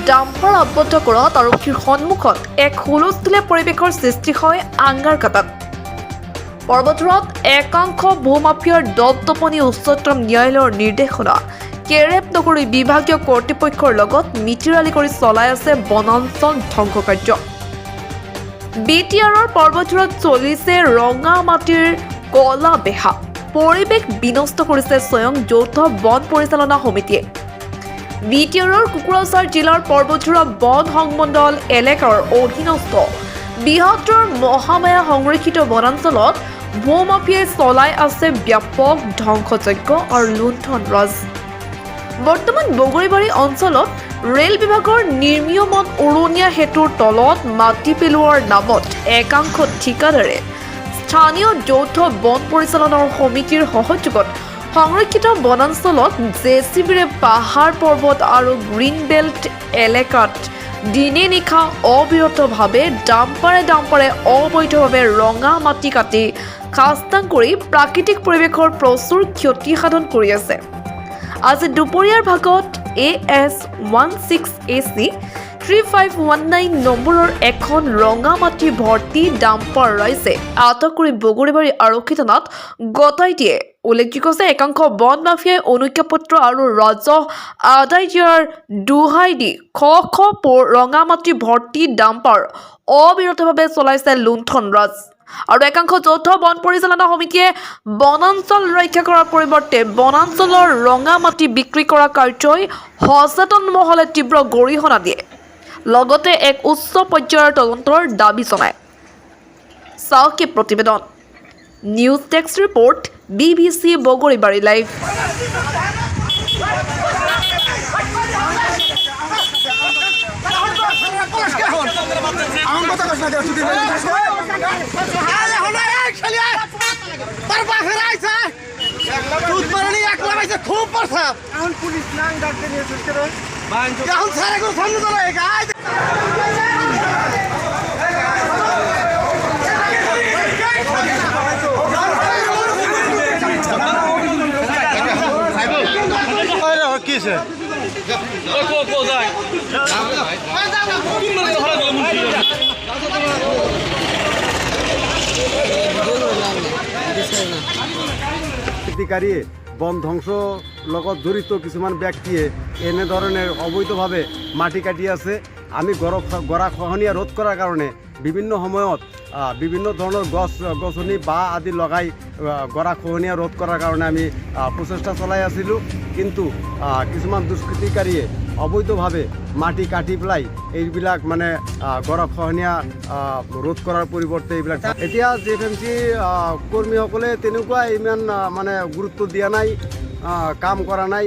Dumper আবদ্ধ কৰাত আৰক্ষীৰ সন্মুখত এক হুলস্থুলীয়া পৰিৱেশৰ সৃষ্টি হয় আংগাৰকাটাত। পৰ্বতৰত একাংশ ভূমাফিয়াৰ দপদপনি উচ্চতম ন্যায়ালয়ৰ নিৰ্দেশনা কেৰেপ নগৰী বিভাগীয় কৰ্তৃপক্ষৰ লগত মিতিৰালি কৰি চলাই আছে বনাঞ্চল ধ্বংস কাৰ্য। বিটিআৰৰ পৰ্বতৰত চলিছে ৰঙা মাটিৰ কলা বেহা। পৰিৱেশ বিনষ্ট কৰিছে স্বয়ং যৌথ বন পৰিচালনা সমিতিয়ে। বিটিআৰৰ কোকৰাঝাৰ জিলাৰ পৰ্বতৰা বন সংমণ্ডল এলেকাৰ অধীনস্থ বৃহত্তৰ মহামায়া সংৰক্ষিত বনাঞ্চলত ভূমাফিয়াই চলাই আছে ব্যাপক ধ্বংসযজ্ঞ আৰু লুণ্ঠন ৰাজ। বৰ্তমান বগৰীবাৰী অঞ্চলত ৰেল বিভাগৰ নিৰ্মীয়মন উৰণীয়া সেতুৰ তলত মাটি পেলোৱাৰ নামত একাংশ ঠিকাদাৰে স্থানীয় যৌথ বন পৰিচালনাৰ সমিতিৰ সহযোগত সংৰক্ষিত বনাঞ্চলত জেচিবিৰে পাহাৰ পৰ্বত আৰু গ্ৰীণ বেল্ট এলেকাত দিনে নিশা অবিৰতভাৱে ডাম্পাৰে অবৈধভাৱে ৰঙা মাটি কাটি খাস্তাং কৰি প্ৰাকৃতিক পৰিৱেশৰ প্ৰচুৰ ক্ষতি সাধন কৰি আছে। আজি দুপৰীয়াৰ ভাগত AS16AC 3519 নম্বৰৰ এখন ৰঙা মাটি ভৰ্তি ডাম্পাৰ ৰাইজে আটক কৰি বগৰীবাৰী আৰক্ষী থানাত গতাই দিয়ে। উল্লেখযোগ্য যে একাংশ বন মাফিয়াই অনুজ্ঞাপত্ৰ আৰু ৰাজহ আদায় দিয়াৰ দোহাই দি শ ৰঙা মাটি ভৰ্তি ডাম্পাৰ অবিৰতভাৱে চলাইছে লুণ্ঠন ৰাজ। আৰু একাংশ যৌথ বন পৰিচালনা সমিতিয়ে বনাঞ্চল ৰক্ষা কৰাৰ পৰিৱৰ্তে বনাঞ্চলৰ ৰঙা মাটি বিক্ৰী কৰা কাৰ্যই সচেতন মহলে তীব্ৰ গৰিহণা দিয়ে। লগতে এক উচ্চ পৰ্যায়ৰ তদন্তৰ দাবী জনায়। চাওকে প্ৰতিবেদন। নিউজ ডেস্ক ৰিপৰ্ট BBC বগৰীবাৰী লাইভ। ক্ষতিকাৰীয়ে বন ধ্বংস লগত জড়িত কিছুমান ব্যক্তিয়ে এনেধৰণৰ অবৈধভাৱে মাটি কাটি আছে। আমি গৰাখহনীয়া ৰোধ কৰাৰ কাৰণে বিভিন্ন সময়ত বিভিন্ন ধৰণৰ গছনি বা আদি লগাই গৰাখহনীয়া ৰোধ কৰাৰ কাৰণে আমি প্ৰচেষ্টা চলাই আছিলোঁ। কিন্তু কিছুমান দুষ্কৃতিকাৰীয়ে অবৈধভাৱে মাটি কাটি পেলাই এইবিলাক মানে গৰাখহনীয়া ৰোধ কৰাৰ পৰিৱৰ্তে এইবিলাক এতিয়া JFMC কৰ্মীসকলে তেনেকুৱা ইমান মানে গুৰুত্ব দিয়া নাই, কাম কৰা নাই।